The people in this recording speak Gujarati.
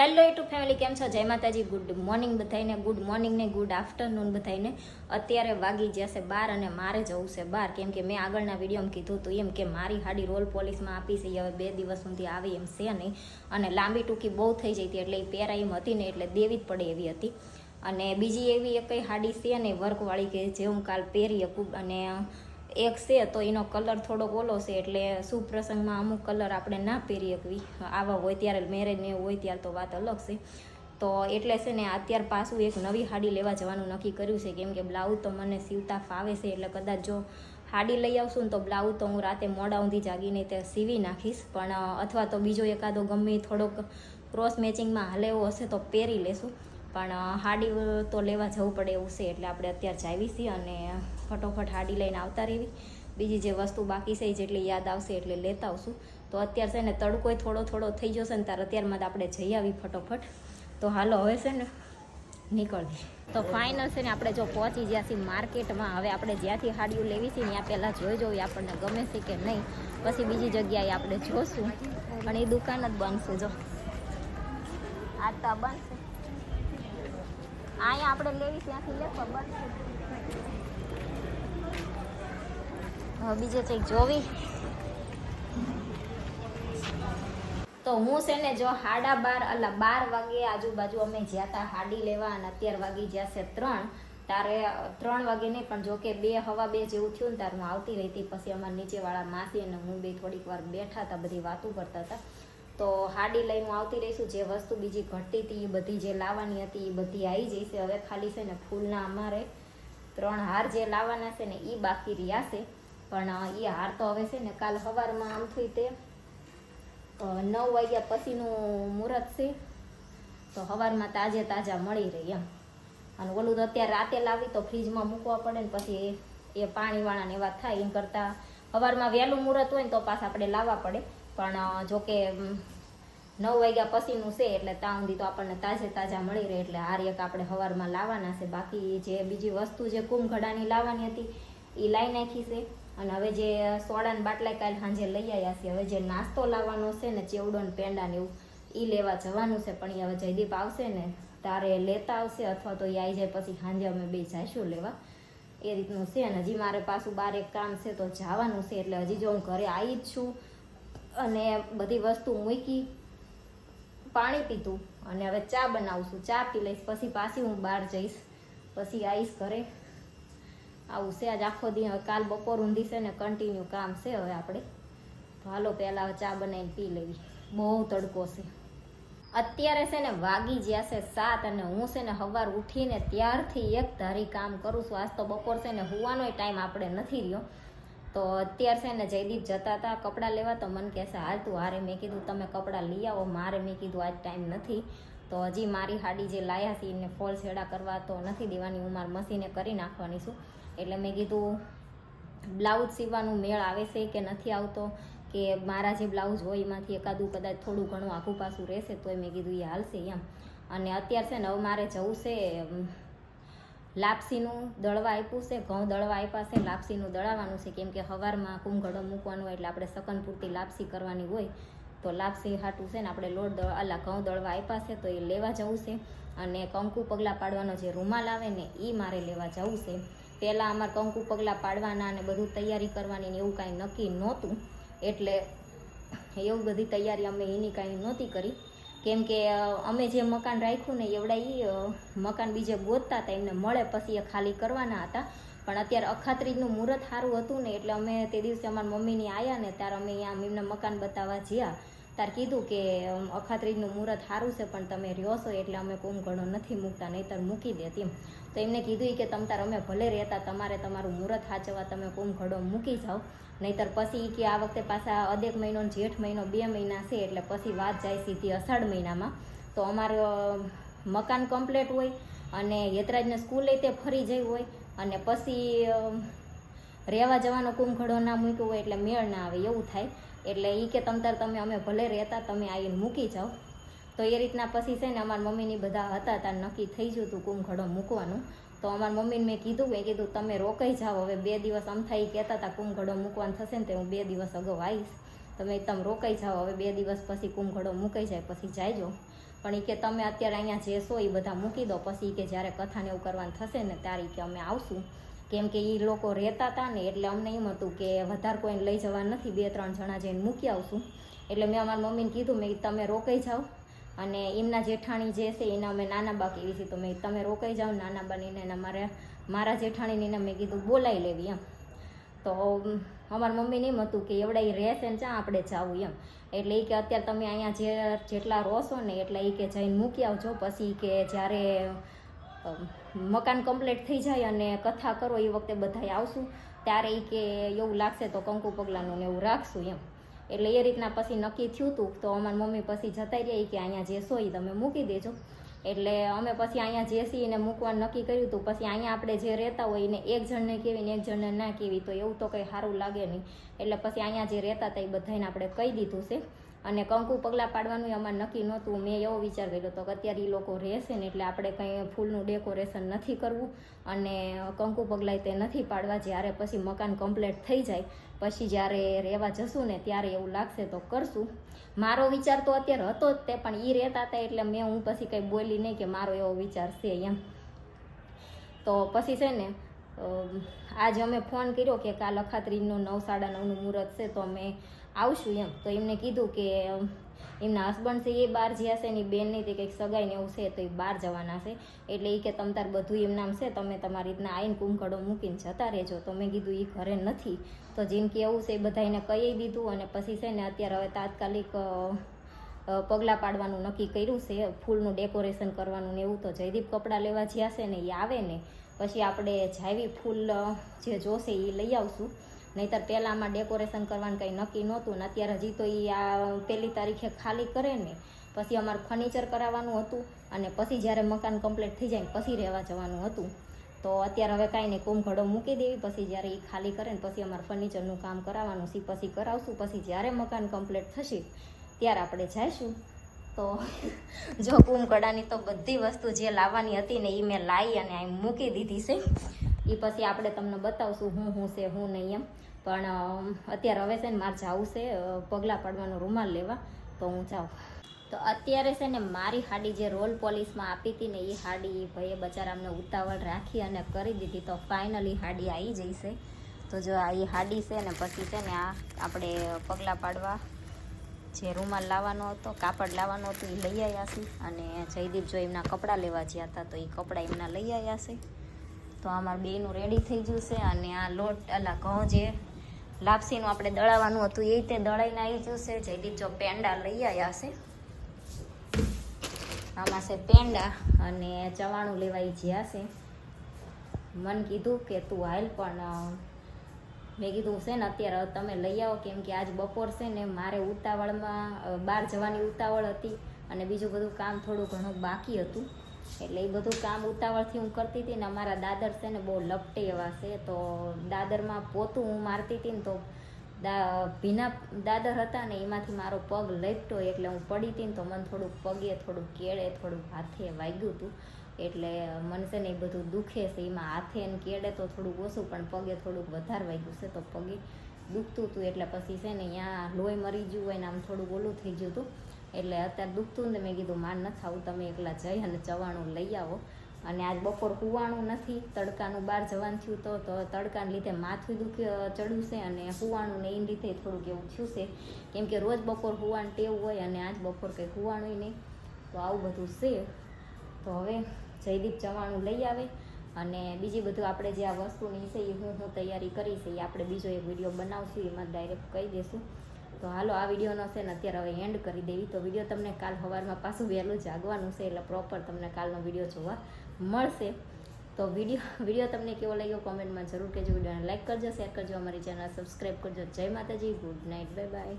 હેલો યુટ્યુબ ફેમિલી, કેમ છો? જય માતાજી. ગુડ મોર્નિંગ બધાઈને, ગુડ મોર્નિંગ ને ગુડ આફ્ટરનૂન બધાઈને. અત્યારે વાગી જશે 12 અને મારે જવું છે બહાર, કેમ કે મેં આગળના વિડીયોમાં કીધું હતું એમ કે મારી હાડી રોલ પોલિશમાં આપી છે. હવે 2 દિવસ સુધી આવી એમ છે નહીં, અને લાંબી ટૂંકી બહુ થઈ જઈ હતી એટલે એ પહેરાઈ એમ હતી ને, એટલે દેવી જ પડે એવી હતી. અને બીજી એવી એકઈ હાડી છે ને વર્કવાળી કે જે હું કાલ પહેરી શકું, અને એક છે તો એનો કલર થોડોક ઓલો છે, એટલે શુભ પ્રસંગમાં અમુક કલર આપણે ના પહેરી શકવી. આવા હોય ત્યારે, મેરેજ ને એવું હોય ત્યારે તો વાત અલગ છે. તો એટલે છે ને અત્યારે પાછું એક નવી હાડી લેવા જવાનું નક્કી કર્યું છે, કેમ કે બ્લાઉઝ તો મને સીવતા ફાવે છે. એટલે કદાચ જો હાડી લઈ આવશું ને તો બ્લાઉઝ તો હું રાતે મોડા ઊંધી જાગીને તે સીવી નાખીશ, પણ અથવા તો બીજો એકાદો ગમે થોડોક ક્રોસ મેચિંગમાં હાલે એવો હશે તો પહેરી લેશું. પણ હાડી તો લેવા જવું પડે એવું છે, એટલે આપણે અત્યારે જાવી છીએ અને ફટોફટ હાડી લઈને આવતા રહેવી. બીજી જે વસ્તુ બાકી છે જેટલી યાદ આવશે એટલે લેતા આવશું. તો અત્યારે છે ને તડકોય થોડો થોડો થઈ જશે ને, ત્યારે અત્યારમાં જ આપણે જઈ આવી ફટોફટ. તો હાલો હવે છે ને નીકળવી. તો ફાઇનલ છે ને આપણે જો પહોંચી ગયા છીએ માર્કેટમાં. હવે આપણે જ્યાંથી હાડીઓ લેવી છે ત્યાં પહેલાં જોઈ જોવી આપણને ગમે છે કે નહીં, પછી બીજી જગ્યાએ આપણે જોશું. પણ એ દુકાન જ બંધ છે. જો આ તો બંધ છે, અહીંયા આપણે લેવી ત્યાંથી લેખો બંધ છે. હવે બીજે કંઈક જોવી. તો હું છે ને જો 12 વાગે આજુબાજુ અમે જ્યાં હતા હાડી લેવા, અને અત્યારે વાગી ગયા છે 3. તારે 3 વાગે નહીં, પણ જો કે 2 સવા 2 જેવું થયું ને ત્યારે હું આવતી રહી હતી. પછી અમારા નીચેવાળા માસી અને હું બે થોડીક વાર બેઠા હતા, બધી વાતો કરતા હતા. તો હાડી લઈને હું આવતી રહીશું. જે વસ્તુ બીજી ઘટતી હતી એ બધી, જે લાવવાની હતી એ બધી આવી જઈશે. હવે ખાલી છે ને ફૂલના અમારે 3 હાર જે લાવવાના છે ને એ બાકી રહ્યા છે. પણ એ હાર તો હવે છે ને કાલ સવારમાં આમ થઈ તે 9 વાગ્યા પછીનું મુહૂર્ત છે, તો સવારમાં તાજે તાજા મળી રહી એમ. અને ઓલું તો અત્યારે રાતે લાવી તો ફ્રીજમાં મૂકવા પડે ને પછી એ પાણીવાળા ને એવા થાય. એમ કરતાં સવારમાં વહેલું મુહૂર્ત હોય ને તો પાછા આપણે લાવવા પડે. પણ જોકે 9 વાગ્યા પછીનું છે એટલે ત્યાં સુધી તો આપણને તાજે તાજા મળી રહે. એટલે હાર એક આપણે સવારમાં લાવવાના છે. બાકી જે બીજી વસ્તુ જે કુમઘડાની લાવવાની હતી એ લાવી નાખી છે. અને હવે જે સોડાના બાટલા કાલે સાંજે લઈ આવ્યા છે. હવે જે નાસ્તો લાવવાનો છે ને, ચેવડો ને પેંડા ને એવું, એ લેવા જવાનું છે. પણ એ હવે જયદીપ આવશે ને તારે લેતા આવશે, અથવા તો એ આવી જાય પછી સાંજે અમે બે જઈશું લેવા. એ રીતનું છે. અને હજી મારે પાછું બહાર એક કામ છે તો જવાનું છે. એટલે હજી જો હું ઘરે આવી જ છું અને બધી વસ્તુ મૂકી, પાણી પીધું અને હવે ચા બનાવશું. ચા પી લઈશ પછી પાછી હું બહાર જઈશ, પછી આવીશ ઘરે. આવું છે આજ આખો દી. હવે કાલ બપોર ઊંધી છે ને કન્ટિન્યુ કામ છે હવે આપણે. તો હાલો પહેલાં ચા બનાવીને પી લેવી. બહુ તડકો છે. અત્યારે છે ને વાગી ગયા છે 7, અને હું છે ને સવાર ઉઠીને ત્યારથી એક ધારી કામ કરું છું. આજ તો બપોર છે ને હોવાનોય ટાઈમ આપણે નથી રહ્યો. તો અત્યારે છે ને જયદીપ જતા હતા કપડાં લેવા, તો મને કહેશે હાલ તું હારે. મેં કીધું તમે કપડાં લઈ આવો, મારે મેં કીધું આજ ટાઈમ નથી. તો હજી મારી હાડી જે લાયા છે એને ફોલ છેડા કરવા તો નથી દેવાની, હું મારી મશીને કરી નાખવાની છું. એટલે મેં કીધું બ્લાઉઝ સીવવાનું મેળ આવે છે કે નથી આવતો, કે મારા જે બ્લાઉઝ હોય એમાંથી એકાદું કદાચ થોડું ઘણું આઘું પાછું રહેશે તોય મેં કીધું એ હાલશે એમ. અને અત્યારે છે ને હવે મારે જવું છે લાપસીનું દળવા આપ્યું છે, ઘઉં દળવા આપ્યા છે, લાપસીનું દળાવવાનું છે. કેમ કે સવારમાં કુમઘડો મૂકવાનું હોય એટલે આપણે સકન પૂરતી લાપસી કરવાની હોય. તો લાપસી હાટું છે ને આપણે લોટ ઘઉં દળવા આપ્યા છે, તો એ લેવા જવું છે. અને કંકુ પગલાં પાડવાનો જે રૂમાલ આવે ને એ મારે લેવા જવું છે. પહેલાં અમારે કંકુ પગલાં પાડવાના અને બધું તૈયારી કરવાની ને એવું કાંઈ નક્કી નહોતું, એટલે એવું બધી તૈયારી અમે એની કાંઈ નહોતી કરી. કેમ કે અમે જે મકાન રાખ્યું ને એવડા એ મકાન બીજે ગોતતા હતા, એમને મળે પછી એ ખાલી કરવાના હતા. પણ અત્યારે અખાત્રીજનું મુહૂર્ત સારું હતું ને, એટલે અમે તે દિવસે અમારા મમ્મીની આવ્યા ને ત્યારે અમે અહીંયા એમને મકાન બતાવવા જ્યાં ત્યારે કીધું કે અખાત્રીજનું મુહૂર્ત સારું છે પણ તમે રહ્યો છો એટલે અમે કુમઘડો નથી મૂકતા, નહીંતર મૂકી દેત એમ. તો એમને કીધું કે તમ તાર અમે ભલે રહેતા, તમારે તમારું મુહૂર્ત સાચવવા તમે કુમઘડો મૂકી જાઓ, નહીંતર પછી કે આ વખતે પાછા અદેક મહિનો જેઠ મહિનો 2 મહિના છે, એટલે પછી વાત જાય સીધી અષાઢ મહિનામાં. તો અમારું મકાન કમ્પ્લીટ હોય અને યતરાજને સ્કૂલે તે ફરી જઈ હોય, અને પછી રહેવા જવાનો કુમઘડો ના મૂક્યો હોય એટલે મેળ ના આવે એવું થાય. એટલે એ કે તમતાર અમે ભલે રહેતા, તમે આવીને મૂકી જાઓ. તો એ રીતના પછી છે ને અમારા મમ્મીની બધા હતા ત્યારે નક્કી થઈ ગયું હતું કુમઘડો મૂકવાનું. તો અમારા મમ્મીને મેં કીધું તમે રોકાઈ જાઓ, હવે 2 દિવસ અમથાઈ કહેતા હતા કુમઘડો મૂકવાનું થશે ને તો હું 2 દિવસ અગાઉ આવીશ, તમે રોકાઈ જાઓ, હવે 2 દિવસ પછી કુમઘડો મૂકાઈ જાય પછી જાયજો. પણ એ કે તમે અત્યારે અહીંયા જે છો એ બધા મૂકી દો, પછી કે જ્યારે કથાને એવું કરવાનું થશે ને ત્યારે કે અમે આવશું. કેમ કે એ લોકો રહેતા હતા ને એટલે અમને એમ હતું કે વધારે કોઈને લઈ જવા નથી, 2-3 જણા જઈને મૂકી આવશું. એટલે મેં અમારા મમ્મીને કીધું, મેં તમે રોકાઈ જાઓ, અને એમના જેઠાણી જે છે એના અમે નાના બા કેવી છે, તો મેં તમે રોકાઈ જાઓ નાના બાની ને મારા જેઠાણીને મેં કીધું બોલાવી લેવી એમ. તો અમારા મમ્મીને એમ હતું કે એવડા એ રહેશે ને ચા આપણે જાવું એમ. એટલે એ કે અત્યારે તમે અહીંયા જેટલા રહો છો ને એટલા એ કે જઈને મૂકી આવજો, પછી કે જ્યારે મકાન કમ્પ્લીટ થઈ જાય અને કથા કરો એ વખતે બધા આવશું ત્યારે એ કે એવું લાગશે તો કંકુ પગલાંનું ને એવું રાખશું એમ. એટલે એ રીતના પછી નક્કી થયું હતું. તો અમારી મમ્મી પછી જતા રહ્યા કે અહીંયા જે સો એ તમે મૂકી દેજો. એટલે અમે પછી અહીંયા જેસીને મૂકવાનું નક્કી કર્યું હતું. પછી અહીંયા આપણે જે રહેતા હોય એને એક જણને કહેવી ને એક જણને ના કહેવી તો એવું તો કંઈ સારું લાગે નહીં. એટલે પછી અહીંયા જે રહેતા હતા એ બધાને આપણે કહી દીધું છે. અને કંકુ પગલાં પાડવાનું અમારે નક્કી નહોતું. મેં એવો વિચાર કર્યો હતો કે અત્યારે એ લોકો રહેશે ને એટલે આપણે કંઈ ફૂલનું ડેકોરેશન નથી કરવું અને કંકુ પગલાં તે નથી પાડવા. જ્યારે પછી મકાન કમ્પ્લીટ થઈ જાય પછી જ્યારે રહેવા જશું ને ત્યારે એવું લાગશે તો કરશું. મારો વિચાર તો અત્યારે હતો જ તે, પણ એ રહેતા હતા એટલે હું પછી કંઈ બોલી નહીં કે મારો એવો વિચાર છે એમ. તો પછી છે ને આજે અમે ફોન કર્યો કે કાલ અખાત્રીજનું 9:30નું મુહૂર્ત છે તો અમે આવશું એમ. તો એમને કીધું કે એમના હસબન્ડ છે એ બહાર જ્યાં છે એની બેનની તે કંઈક સગાઈને એવું છે તો એ બહાર જવાના છે. એટલે એ કે તમ તાર બધું એમ નામ છે, તમે તમારી રીતના આવીને કુંભકડો મૂકીને જતા રહેજો. તો મેં કીધું એ ઘરે નથી, તો જેમ કે એવું છે એ બધાને કહી દીધું. અને પછી છે ને અત્યારે હવે તાત્કાલિક પગલાં પાડવાનું નક્કી કર્યું છે, ફૂલનું ડેકોરેશન કરવાનું ને એવું. તો જયદીપ કપડાં લેવા જ્યાં છે ને એ આવે ને પછી આપણે જાવી ફૂલ જે જોશે એ લઈ આવશું. નહીંતર પહેલાંમાં ડેકોરેશન કરવાનું કંઈ નક્કી નહોતું ને અત્યારે હજી તો એ આ 1 તારીખે ખાલી કરે ને પછી અમારે ફર્નિચર કરાવવાનું હતું અને પછી જ્યારે મકાન કમ્પ્લીટ થઈ જાય પછી રહેવા જવાનું હતું. તો અત્યારે હવે કાંઈ નહીં, કુંભકડો મૂકી દેવી, પછી જ્યારે એ ખાલી કરે ને પછી અમારે ફર્નિચરનું કામ કરાવવાનું છે, પછી કરાવશું. પછી જ્યારે મકાન કમ્પ્લીટ થશે ત્યારે આપણે જઈશું. તો જો કુંભકડાની તો બધી વસ્તુ જે લાવવાની હતી ને એ મેં લાવી અને અહીં મૂકી દીધી છે. એ પછી આપણે તમને બતાવશું હું છે હું નહીં એમ. પણ અત્યારે હવે છે ને મારે જવું છે પગલાં પાડવાનો રૂમાલ લેવા, તો હું જાઉં. તો અત્યારે છે ને મારી હાડી જે રોલ પોલિશમાં આપી હતી ને એ હાડી ભાઈએ બચારા અમને ઉતાવળ રાખી અને કરી દીધી. તો ફાઇનલી હાડી આવી જઈશે. તો જો આ એ હાડી છે ને પછી છે ને આ આપણે પગલાં પાડવા જે રૂમાલ લાવવાનો હતો, કાપડ લાવવાનું હતું એ લઈ આવ્યા છે. અને જયદીપ જો એમના કપડાં લેવા જ્યાં હતા તો એ કપડાં એમના લઈ આવ્યા છે. તો અમારે બેનું રેડી થઈ ગયું છે. અને આ લોટ ઘઉં જે લાપસીનું આપણે દળાવવાનું હતું એ રીતે દળાઈને આવી ગયું છે. જયદીપ જો પેંડા લઈ આવ્યા છે, આમાં છે પેંડા અને ચવાણું લેવાઈ જ્યાં છે. મને કીધું કે તું હાલ, પણ મેં કીધું છે ને અત્યારે તમે લઈ આવો, કેમ કે આજ બપોર છે ને મારે ઉતાવળમાં બહાર જવાની ઉતાવળ હતી અને બીજું બધું કામ થોડું ઘણું બાકી હતું. એટલે એ બધું કામ ઉતાવળથી હું કરતી હતી ને અમારા દાદર છે ને બહુ લપટે એવા છે. તો દાદરમાં પોતું હું મારતી હતી ને તો ભીના દાદર હતા ને એમાંથી મારો પગ લપટ્યો એટલે હું પડી હતી ને તો મને થોડુંક પગે, થોડુંક કેળે, થોડુંક હાથે વાગ્યું હતું. એટલે મને છે ને એ બધું દુખે છે. એમાં હાથે ને કેળે તો થોડુંક ઓછું, પણ પગે થોડુંક વધારે વાગ્યું છે. તો પગે દુખતું હતું એટલે પછી છે ને ત્યાં લોહી મરી ગયું હોય ને આમ થોડુંક ઓલું થઈ ગયું હતું. એટલે અત્યારે દુખતું ને મેં કીધું માર નથી આવું, તમે એકલા જઈ અને ચવાણું લઈ આવો. અને આજ બપોર હુવાણું નથી, તડકાનું બહાર જવાનું થયું તો તડકાને લીધે માથું ચડ્યું છે અને હુવાણું ને એને લીધે થોડુંક એવું થયું છે. કેમ કે રોજ બપોર હુવાનું ટેવ હોય અને આજ બપોર કંઈ હુવાણું નહીં. તો આવું બધું છે. તો હવે જયદીપ ચવાણું લઈ આવે અને બીજી બધું આપણે જે આ વસ્તુની છે એ હું તૈયારી કરી છે એ આપણે બીજો એક વિડીયો બનાવશું, એમાં ડાયરેક્ટ કહી દઈશું. તો હાલો આ વિડીયોનો છે ને અત્યારે હવે એન્ડ કરી દેવી. તો વિડીયો તમને કાલ સવારમાં પાછું વહેલું જાગવાનું છે એટલે પ્રોપર તમને કાલનો વિડીયો જોવા મળશે. તો વિડીયો તમને કેવો લાગ્યો કોમેન્ટમાં જરૂર કહેજો. વિડીયોને લાઈક કરજો, શેર કરજો, અમારી ચેનલ સબસ્ક્રાઈબ કરજો. જય માતાજી, ગુડ નાઇટ, બાય બાય.